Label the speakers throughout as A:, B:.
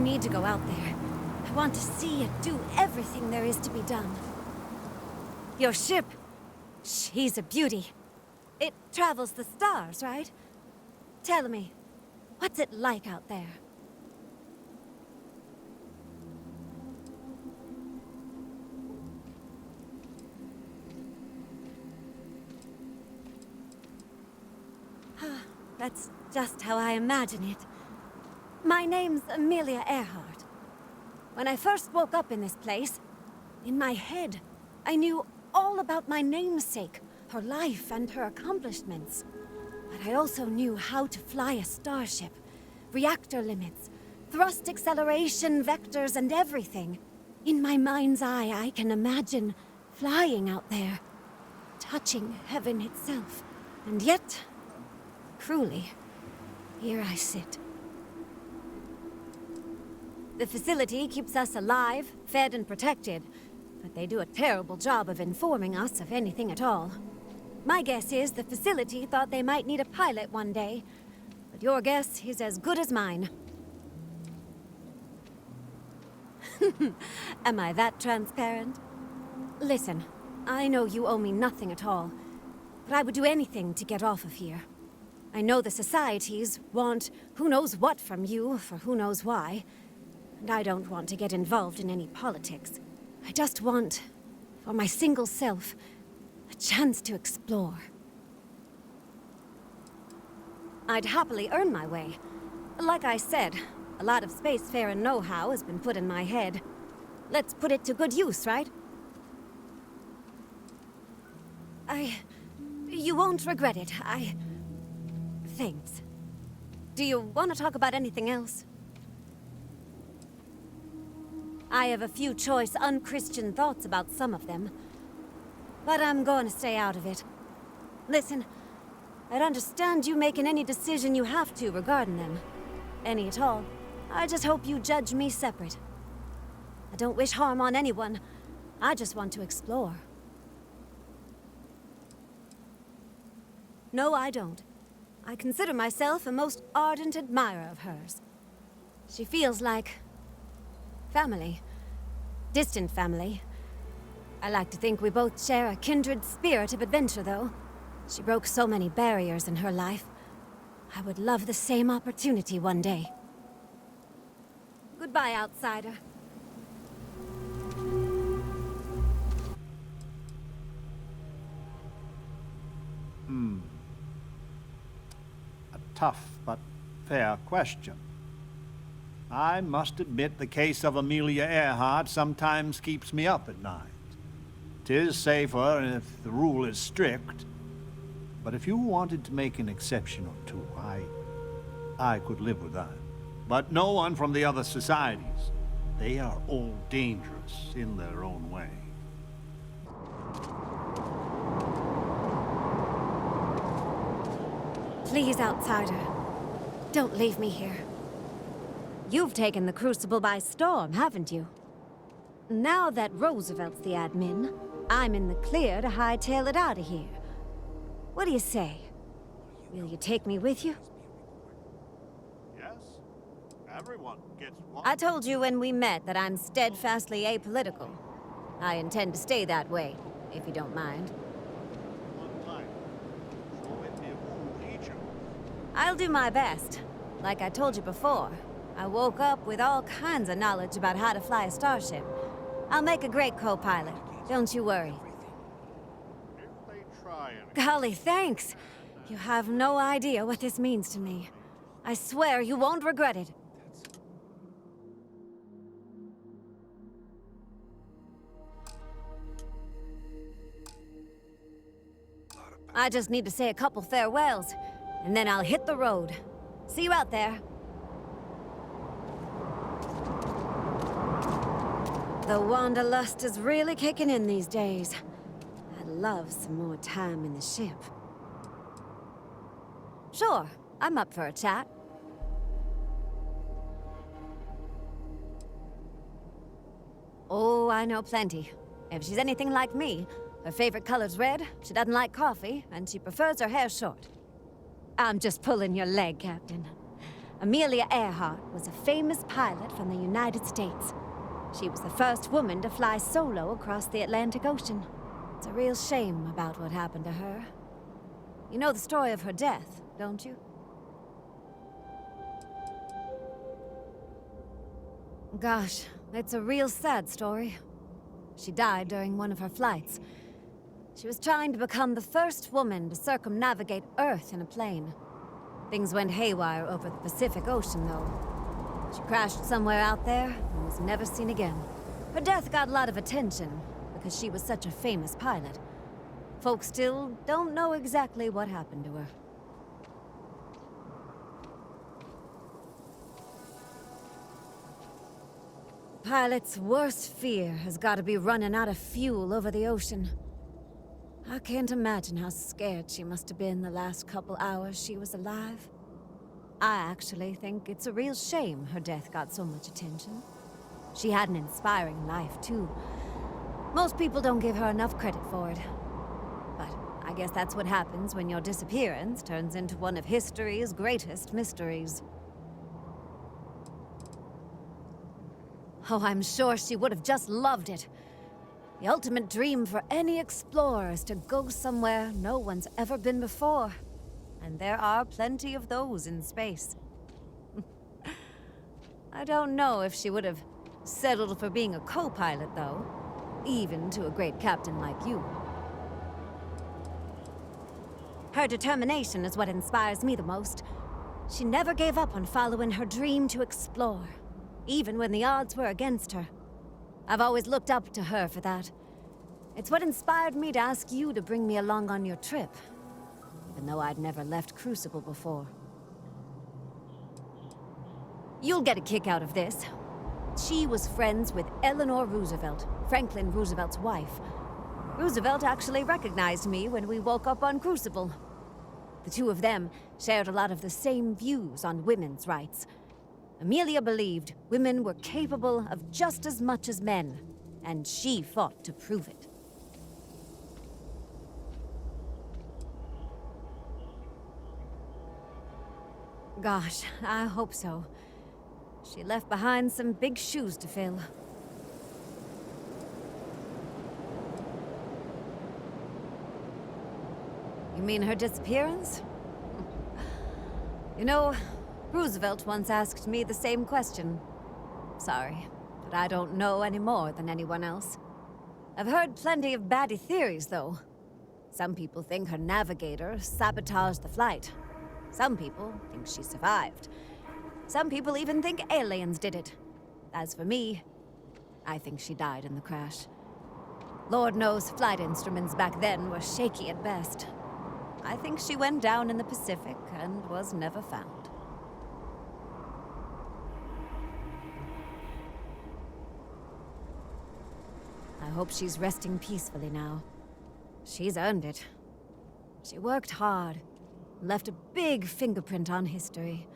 A: need to go out there. I want to see and do everything there is to be done. Your ship, she's a beauty. It travels the stars, right? Tell me, what's it like out there? That's just how I imagine it. My name's Amelia Earhart. When I first woke up in this place, in my head, I knew all about my namesake, her life and her accomplishments. But I also knew how to fly a starship, reactor limits, thrust acceleration, vectors, and everything. In my mind's eye, I can imagine flying out there, touching heaven itself. And yet, cruelly, here I sit. The facility keeps us alive, fed and protected, but they do a terrible job of informing us of anything at all. My guess is the facility thought they might need a pilot one day, but your guess is as good as mine. Am I that transparent? Listen, I know you owe me nothing at all, but I would do anything to get off of here. I know the societies want who knows what from you for who knows why, and I don't want to get involved in any politics. I just want, for my single self, a chance to explore. I'd happily earn my way. Like I said, a lot of spacefaring know-how has been put in my head. Let's put it to good use, right? You won't regret it. Thanks. Do you want to talk about anything else? I have a few choice, unchristian thoughts about some of them. But I'm going to stay out of it. Listen, I'd understand you making any decision you have to regarding them. Any at all. I just hope you judge me separate. I don't wish harm on anyone. I just want to explore. No, I don't. I consider myself a most ardent admirer of hers. She feels like family. Distant family. I like to think we both share a kindred spirit of adventure, though. She broke so many barriers in her life. I would love the same opportunity one day. Goodbye, outsider.
B: A tough but fair question. I must admit the case of Amelia Earhart sometimes keeps me up at night. 'Tis safer if the rule is strict, but if you wanted to make an exception or two, I could live with that. But no one from the other societies. They are all dangerous in their own way.
A: Please, outsider. Don't leave me here. You've taken the Crucible by storm, haven't you? Now that Roosevelt's the admin, I'm in the clear to hightail it out of here. What do you say? Will you take me with you?
B: Yes, everyone gets one.
A: I told you when we met that I'm steadfastly apolitical. I intend to stay that way, if you don't mind. I'll do my best. Like I told you before, I woke up with all kinds of knowledge about how to fly a starship. I'll make a great co-pilot. Don't you worry. Golly, thanks. You have no idea what this means to me. I swear you won't regret it. I just need to say a couple farewells, and then I'll hit the road. See you out there. The wanderlust is really kicking in these days. I'd love some more time in the ship. Sure, I'm up for a chat. Oh, I know plenty. If she's anything like me, her favorite color's red, she doesn't like coffee, and she prefers her hair short. I'm just pulling your leg, Captain. Amelia Earhart was a famous pilot from the United States. She was the first woman to fly solo across the Atlantic Ocean. It's a real shame about what happened to her. You know the story of her death, don't you? Gosh, it's a real sad story. She died during one of her flights. She was trying to become the first woman to circumnavigate Earth in a plane. Things went haywire over the Pacific Ocean, though. She crashed somewhere out there and was never seen again. Her death got a lot of attention because she was such a famous pilot. Folks still don't know exactly what happened to her. Pilot's worst fear has got to be running out of fuel over the ocean. I can't imagine how scared she must have been the last couple hours she was alive. I actually think it's a real shame her death got so much attention. She had an inspiring life, too. Most people don't give her enough credit for it. But I guess that's what happens when your disappearance turns into one of history's greatest mysteries. Oh, I'm sure she would have just loved it. The ultimate dream for any explorer is to go somewhere no one's ever been before. And there are plenty of those in space. I don't know if she would have settled for being a co-pilot, though. Even to a great captain like you. Her determination is what inspires me the most. She never gave up on following her dream to explore, even when the odds were against her. I've always looked up to her for that. It's what inspired me to ask you to bring me along on your trip, even though I'd never left Crucible before. You'll get a kick out of this. She was friends with Eleanor Roosevelt, Franklin Roosevelt's wife. Roosevelt actually recognized me when we woke up on Crucible. The two of them shared a lot of the same views on women's rights. Amelia believed women were capable of just as much as men, and she fought to prove it. Gosh, I hope so. She left behind some big shoes to fill. You mean her disappearance? You know, Roosevelt once asked me the same question. Sorry, but I don't know any more than anyone else. I've heard plenty of batty theories, though. Some people think her navigator sabotaged the flight. Some people think she survived. Some people even think aliens did it. As for me, I think she died in the crash. Lord knows flight instruments back then were shaky at best. I think she went down in the Pacific and was never found. I hope she's resting peacefully now. She's earned it. She worked hard, left a big fingerprint on history.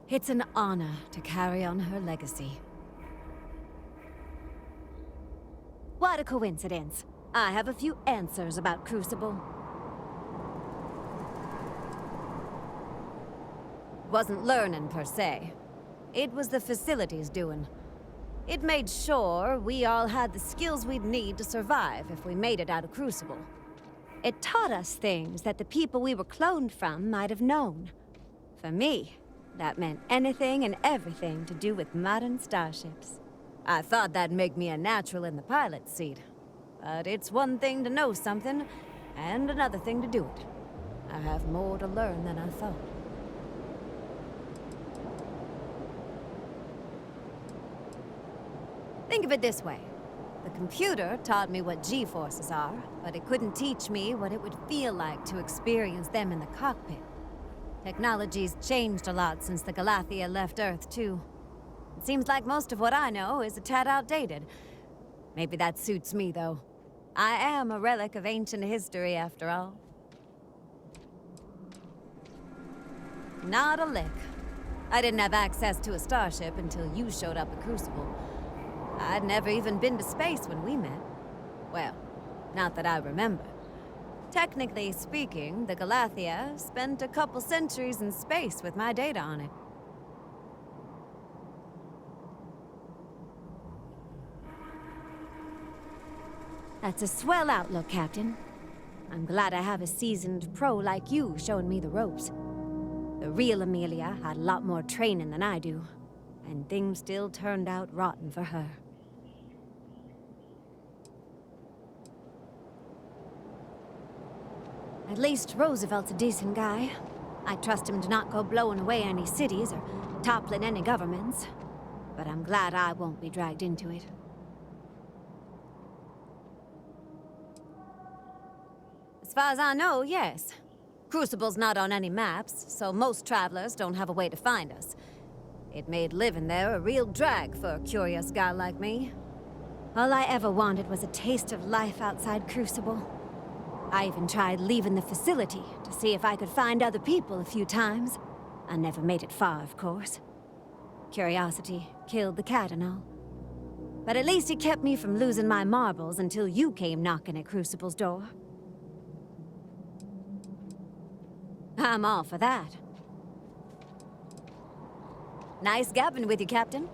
A: It's an honor to carry on her legacy. What a coincidence. I have a few answers about Crucible. Wasn't learning per se. It was the facilities doing. It made sure we all had the skills we'd need to survive if we made it out of Crucible. It taught us things that the people we were cloned from might have known. For me, that meant anything and everything to do with modern starships. I thought that'd make me a natural in the pilot's seat. But it's one thing to know something, and another thing to do it. I have more to learn than I thought. Think of it this way. The computer taught me what G-forces are, but it couldn't teach me what it would feel like to experience them in the cockpit. Technology's changed a lot since the Galathea left Earth, too. It seems like most of what I know is a tad outdated. Maybe that suits me, though. I am a relic of ancient history, after all. Not a lick. I didn't have access to a starship until you showed up at Crucible. I'd never even been to space when we met. Well, not that I remember. Technically speaking, the Galathea spent a couple centuries in space with my data on it. That's a swell outlook, Captain. I'm glad I have a seasoned pro like you showing me the ropes. The real Amelia had a lot more training than I do, and things still turned out rotten for her. At least Roosevelt's a decent guy. I trust him to not go blowing away any cities or toppling any governments. But I'm glad I won't be dragged into it. As far as I know, yes. Crucible's not on any maps, so most travelers don't have a way to find us. It made living there a real drag for a curious guy like me. All I ever wanted was a taste of life outside Crucible. I even tried leaving the facility to see if I could find other people a few times. I never made it far, of course. Curiosity killed the cat and all. But at least it kept me from losing my marbles until you came knocking at Crucible's door. I'm all for that. Nice gabbing with you, Captain.